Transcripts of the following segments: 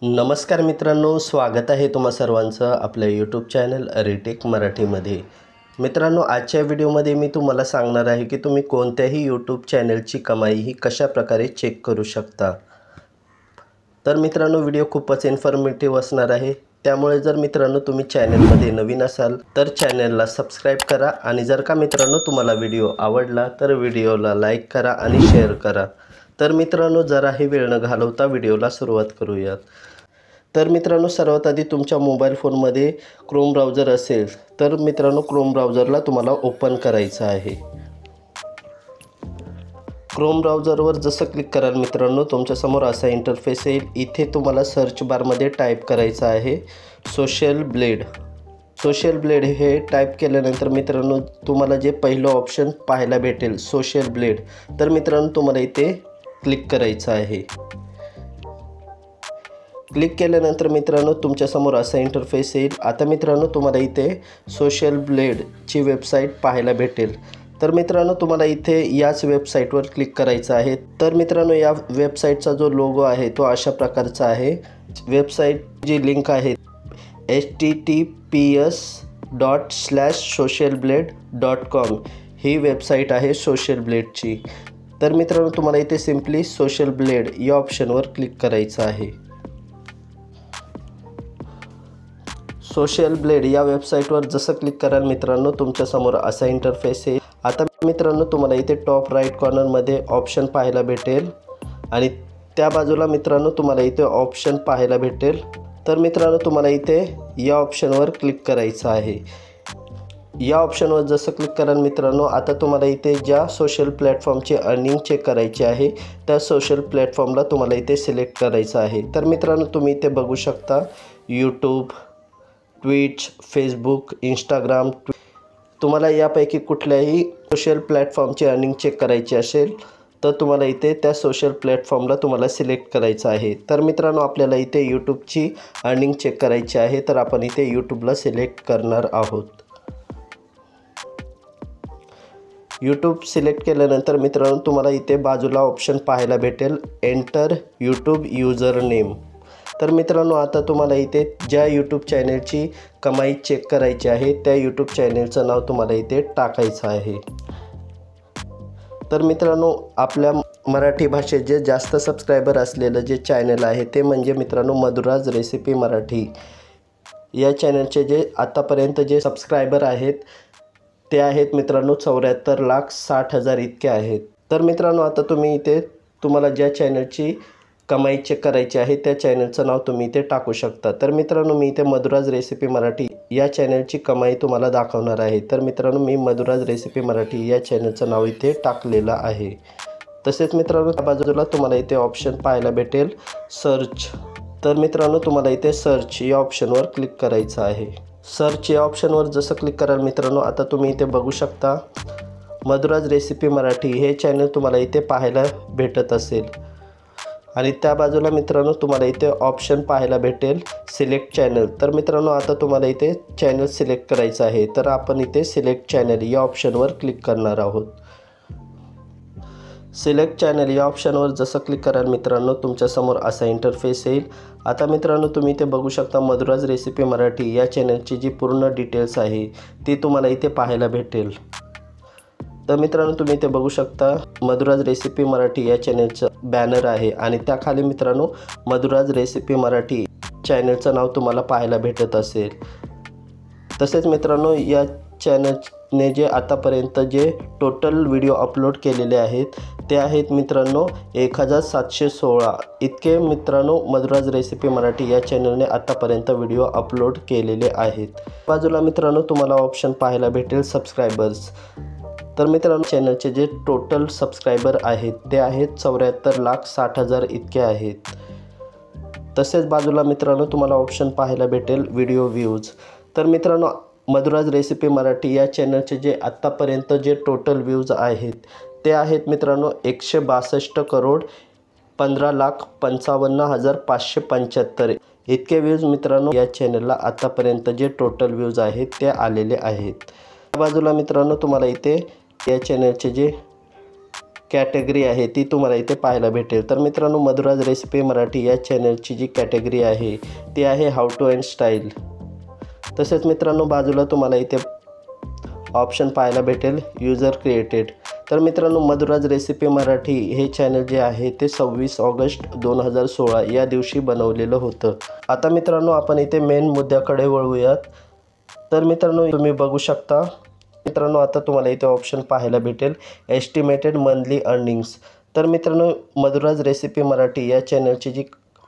नमस्कार मित्रांनो, स्वागत आहे तुम्हा सर्वांचं आपल्या यूट्यूब चॅनल रिटेक मराठीमध्ये। मित्रांनो, आजच्या व्हिडिओमध्ये मी तुम्हाला सांगणार आहे की तुम्ही कोणत्याही यूट्यूब चॅनलची कमाई ही कशा प्रकारे चेक करू शकता। तर मित्रांनो, व्हिडिओ खूपच इन्फॉर्मेटिव्ह असणार आहे, त्यामुळे जर मित्रांनो तुम्ही चॅनलमध्ये नवीन असाल तर चॅनलला सबस्क्राइब करा आणि जर का मित्रांनो तुम्हाला व्हिडिओ आवडला तर व्हिडिओला लाईक करा आणि शेअर करा। तर मित्रांनो, जराही वेळ न घालवता व्हिडिओला सुरुवात करूयात। तर मित्रांनो, सर्वात आधी तुमच्या मोबाईल फोनमध्ये क्रोम ब्राउझर असेल तर मित्रांनो क्रोम ब्राउझरला तुम्हाला ओपन करायचं आहे। क्रोम ब्राउझरवर जसं क्लिक कराल मित्रांनो तुमच्यासमोर असा इंटरफेस येईल। इथे तुम्हाला सर्च बारमध्ये टाईप करायचं आहे सोशल ब्लेड। सोशल ब्लेड हे टाईप केल्यानंतर मित्रांनो तुम्हाला जे पहिलं ऑप्शन पाहायला भेटेल सोशल ब्लेड, तर मित्रांनो तुम्हाला इथे क्लिक करायचं आहे। क्लिक केल्यानंतर मित्रांनो तुमच्यासमोर असा इंटरफेस येईल। आता मित्रांनो तुम्हाला इथे सोशल ब्लेडची वेबसाईट पाहायला भेटेल, तर मित्रांनो तुम्हाला इथे याच वेबसाईटवर क्लिक करायचं आहे। तर मित्रांनो या वेबसाईटचा जो लोगो आहे तो अशा प्रकारचा आहे। वेबसाईट जी लिंक आहे https:/socialblade.com ही वेबसाईट आहे सोशल ब्लेडची। तर मित्रांनो तुम्हाला इथे सिम्पली सोशल ब्लेड या ऑप्शनवर क्लिक करायचं आहे। सोशल ब्लेड या वेबसाईटवर जसं क्लिक कराल मित्रांनो तुमच्यासमोर असा इंटरफेस येईल। आता मित्रांनो तुम्हाला इथे टॉप राईट कॉर्नरमध्ये ऑप्शन पाहायला भेटेल आणि त्या बाजूला मित्रांनो तुम्हाला इथे ऑप्शन पाहायला भेटेल। तर मित्रांनो तुम्हाला इथे या ऑप्शनवर क्लिक करायचं आहे। या ऑप्शनवर जसं क्लिक कराल मित्रांनो आता तुम्हाला इथे ज्या सोशल प्लॅटफॉर्मची अर्निंग चेक करायची आहे त्या सोशल प्लॅटफॉर्मला तुम्हाला इथे सिलेक्ट करायचं आहे। तर मित्रांनो तुम्ही इथे बघू शकता यूट्यूब, ट्विच, फेसबुक, इंस्टाग्राम। तुम्हाला यापैकी कुठल्याही सोशल प्लॅटफॉर्मची अर्निंग चेक करायची असेल तर तुम्हाला इथे त्या सोशल प्लॅटफॉर्मला तुम्हाला सिलेक्ट करायचं आहे। तर मित्रांनो आपल्याला इथे यूट्यूबची अर्निंग चेक करायची आहे, तर आपण इथे यूट्यूबला सिलेक्ट करणार आहोत। यूट्यूब सिलेक्ट केल्यानंतर मित्रांनो तुम्हाला इथे बाजूला ऑप्शन पाहायला भेटेल एंटर यूट्यूब यूजर नेम। तर मित्रांनो आता तुम्हाला इथे ज्या यूट्यूब चॅनलची कमाई चेक करायची आहे त्या यूट्यूब चॅनलचं नाव तुम्हाला इथे टाकायचं आहे। तर मित्रांनो आपल्या मराठी भाषेत जे जास्त सबस्क्रायबर असलेलं जे चॅनल आहे ते म्हणजे मित्रांनो मधुराज रेसिपी मराठी। या चॅनलचे जे आतापर्यंत जे सबस्क्रायबर आहेत ते आहेत मित्रांनो 74,60,000 इतके आहेत। तर मित्रांनो आता तुम्ही इथे तुम्हाला ज्या चॅनलची कमाई चेक करायची आहे त्या चॅनलचं नाव तुम्ही इथे टाकू शकता। तर मित्रांनो मी इथे मधुराज रेसिपी मराठी या चॅनलची कमाई तुम्हाला दाखवणार आहे। तर मित्रांनो मी मधुराज रेसिपी मराठी या चॅनलचं नाव इथे टाकलेलं आहे। तसेच मित्रांनो त्या बाजूला तुम्हाला इथे ऑप्शन पाहायला भेटेल सर्च। तर मित्रांनो तुम्हाला इथे सर्च या ऑप्शनवर क्लिक करायचं आहे। सर्च या ऑप्शनवर जसं क्लिक कराल मित्रांनो आता तुम्ही इथे बघू शकता मधुराज रेसिपी मराठी हे चॅनल तुम्हाला इथे पाहायला भेटत असेल आणि त्या बाजूला मित्रांनो तुम्हाला इथे ऑप्शन पाहायला भेटेल सिलेक्ट चॅनल। तर मित्रांनो आता तुम्हाला इथे चॅनल सिलेक्ट करायचं आहे, तर आपण इथे सिलेक्ट चॅनल या ऑप्शनवर क्लिक करणार आहोत। सिलेक्ट चॅनल या ऑप्शनवर जसं क्लिक कराल मित्रांनो तुमच्यासमोर असा इंटरफेस येईल। आता मित्रांनो तुम्ही इथे बघू शकता मधुराज रेसिपी मराठी या चॅनलची जी पूर्ण डिटेल्स आहे ती तुम्हाला इथे पाहायला भेटेल। तर मित्रांनो तुम्ही इथे बघू शकता मधुराज रेसिपी मराठी या चॅनलचं बॅनर आहे आणि त्याखाली मित्रांनो मधुराज रेसिपी मराठी चॅनलचं नाव तुम्हाला पाहायला भेटत असेल। तसेच मित्रांनो या चॅनलने जे आतापर्यंत जे टोटल व्हिडिओ अपलोड केलेले आहेत ते आहेत मित्रांनो 1716 इतके मित्रांनो मधुराज रेसिपी मराठी या चॅनलने आतापर्यंत व्हिडिओ अपलोड केलेले आहेत। बाजूला मित्रांनो तुम्हाला ऑप्शन पाहायला भेटेल सबस्क्रायबर्स। तर मित्रांनो चॅनलचे जे टोटल सबस्क्रायबर आहेत ते आहेत 74,60,000 इतके आहेत। तसेच बाजूला मित्रांनो तुम्हाला ऑप्शन पाहायला भेटेल व्हिडिओ व्ह्यूज। तर मित्रांनो मधुराज रेसिपी मराठी या चॅनलचे जे आत्तापर्यंत जे टोटल व्ह्यूज आहेत ते आहेत मित्रांनो 162,15,55,575 इतके व्ह्यूज मित्रांनो या चॅनलला आत्तापर्यंत जे टोटल व्ह्यूज आहेत ते आलेले आहेत। त्या बाजूला मित्रांनो तुम्हाला इथे या चॅनलचे जे कॅटेगरी आहे ती तुम्हाला इथे पाहायला भेटेल। तर मित्रांनो, मधुराज रेसिपी मराठी या चॅनलची जी कॅटेगरी आहे ती आहे हाऊ टू अँड स्टाईल। तसेच मित्रांनो, बाजूला तुम्हाला इथे ऑप्शन पाहायला भेटेल यूजर क्रिएटेड। तर मित्रांनो, मधुराज रेसिपी मराठी हे चॅनल जे आहे ते 26 ऑगस्ट 2016 या दिवशी बनवलेलं होतं। आता मित्रांनो, आपण इथे मेन मुद्द्याकडे वळूयात। तर मित्रांनो, तुम्ही बघू शकता मित्रांनो, आता तुम्हाला इथे ऑप्शन पाहायला भेटेल एस्टिमेटेड मंथली अर्निंग्स। तर मित्रांनो, मधुराज रेसिपी मराठी या चॅनलची जी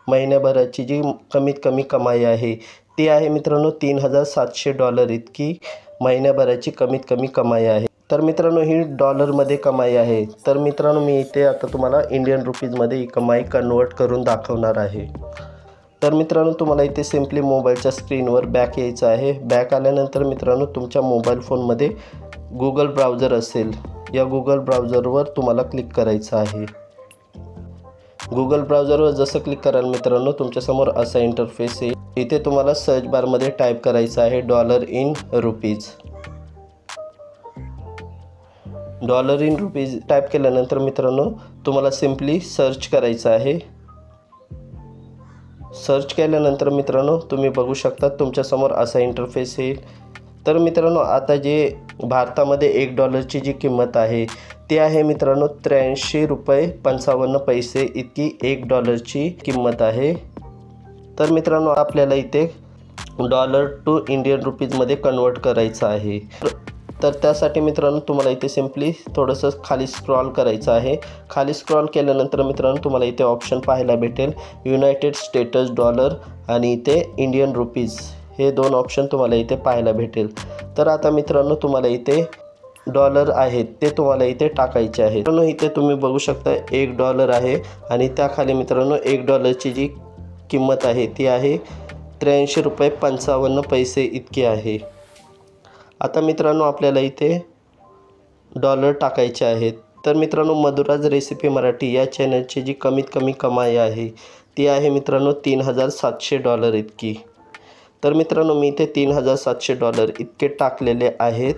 महिन्याभराची जी कमीत कमी कमाई आहे ती आहे मित्रांनो $3700 इतकी महिन्याभराची कमीत कमी कमाई आहे। तर मित्रांनो, ही डॉलरमध्ये कमाई आहे। तर मित्रांनो, मी इथे आता तुम्हाला इंडियन रुपीजमध्ये ही कमाई कन्वर्ट करून दाखवणार आहे। तर मित्रांनो, तुम्हाला इथे सिम्पली मोबाईलच्या स्क्रीनवर बॅक यायचं आहे। बॅक आल्यानंतर मित्रांनो, तुमच्या मोबाईल फोनमध्ये गुगल ब्राउझर असेल, या गुगल ब्राउझरवर तुम्हाला क्लिक करायचं आहे। गुगल ब्राउझरवर जसं क्लिक कराल मित्रांनो, तुमच्यासमोर असा इंटरफेस येईल। इथे तुम्हाला सर्च बारमध्ये टाईप करायचं आहे dollar in rupees. Dollar in rupees type केल्यानंतर मित्रांनो, तुम्हाला सिम्पली सर्च करायचं आहे। सर्च केल्यानंतर मित्रांनो, तुम्ही बघू शकता तुमच्यासमोर असा इंटरफेस येईल। तर मित्रांनो, आता जे भारतामध्ये $1 जी किंमत आहे ती आहे मित्रांनो $83.55 इतकी $1 किंमत आहे। तर मित्रांनो, आपल्याला इथे डॉलर टू इंडियन रुपीजमध्ये कन्वर्ट करायचं आहे। तर त्यासाठी मित्रांनो, तुम्हाला इथे सिम्पली थोडंसं खाली स्क्रॉल करायचं आहे। खाली स्क्रॉल केल्यानंतर मित्रांनो, तुम्हाला इथे ऑप्शन पाहायला भेटेल युनायटेड स्टेट्स डॉलर आणि इथे इंडियन रुपीज, हे 2 ऑप्शन तुम्हाला इथे पाहायला भेटेल। तर आता मित्रांनो, तुम्हाला इथे डॉलर आहेत ते तुम्हाला इथे टाकायचे आहेत। मित्रांनो, इथे तुम्ही बघू शकता $1 आहे आणि त्याखाली मित्रांनो $1 जी किंमत आहे ती आहे $83.55 इतकी आहे। आता मित्रांनो, आपल्याला इथे डॉलर टाकायचे आहेत। तर मित्रांनो, मधुराज रेसिपी मराठी या चॅनलची जी कमीत कमी कमाई आहे ती आहे मित्रांनो $3700 इतकी। तर मित्रांनो, मी इथे $3700 इतके टाकलेले आहेत।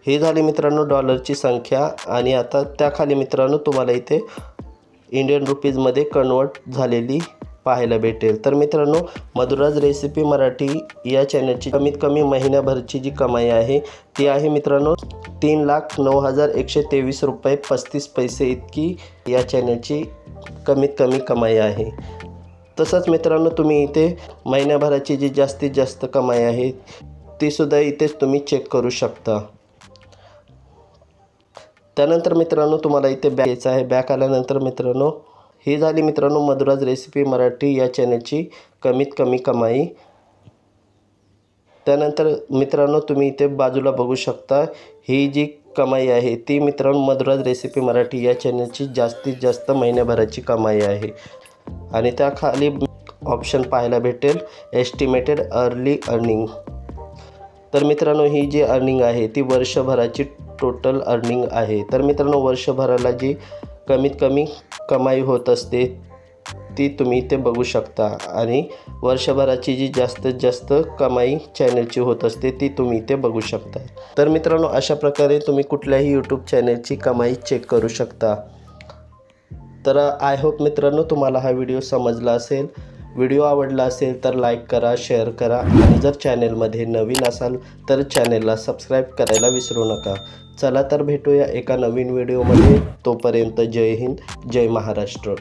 हे झाली मित्रांनो डॉलरची संख्या आणि आता त्याखाली मित्रांनो, तुम्हाला इथे इंडियन रुपीजमध्ये कन्वर्ट झालेली पाहायला भेटेल। तर मित्रांनो, मधुराज रेसिपी मराठी या चॅनलची कमीत कमी महिन्याभरची जी कमाई आहे ती आहे मित्रांनो $3,09,123.35 इतकी या चॅनलची कमीत कमी कमाई आहे। तसंच मित्रांनो, तुम्ही इथे महिन्याभराची जी जास्तीत जास्त कमाई आहे ती सुद्धा इथेच तुम्ही चेक करू शकता। त्यानंतर मित्रांनो, तुम्हाला इथे बॅक यायचं आहे। बॅक आल्यानंतर मित्रांनो, ही झाली मित्रांनो मधुराज रेसिपी मराठी या चॅनलची कमीत कमी कमाई। त्यानंतर मित्रांनो, तुम्ही इथे बाजूला बघू शकता ही जी कमाई आहे ती मित्रांनो मधुराज रेसिपी मराठी या चॅनलची जास्तीत जास्त महिन्याभराची कमाई आहे। आणि त्याखाली ऑप्शन पाहायला भेटेल एस्टिमेटेड अर्ली अर्निंग। तर मित्रांनो, ही जी अर्निंग आहे ती वर्षभराची टोटल अर्निंग आहे। तर मित्रांनो, वर्षभराला जी कमीत कमी कमाई होत असते ती तुम्ही इथे बघू शकता आणि वर्षभराची जी जास्तीत जास्त कमाई चॅनलची होत असते ती तुम्ही इथे बघू शकता। तर मित्रांनो, अशा प्रकारे तुम्ही कुठल्याही यूट्यूब चॅनलची कमाई चेक करू शकता। तर आय होप मित्रांनो, तुम्हाला हा व्हिडिओ समजला असेल। व्हिडिओ आवडला असेल तर लाईक करा, शेअर करा आणि जर चॅनलमध्ये नवीन असाल तर चॅनलला सबस्क्राईब करायला विसरू नका। चला तर भेटूया एका नवीन व्हिडिओमध्ये। तोपर्यंत जय हिंद, जय महाराष्ट्र।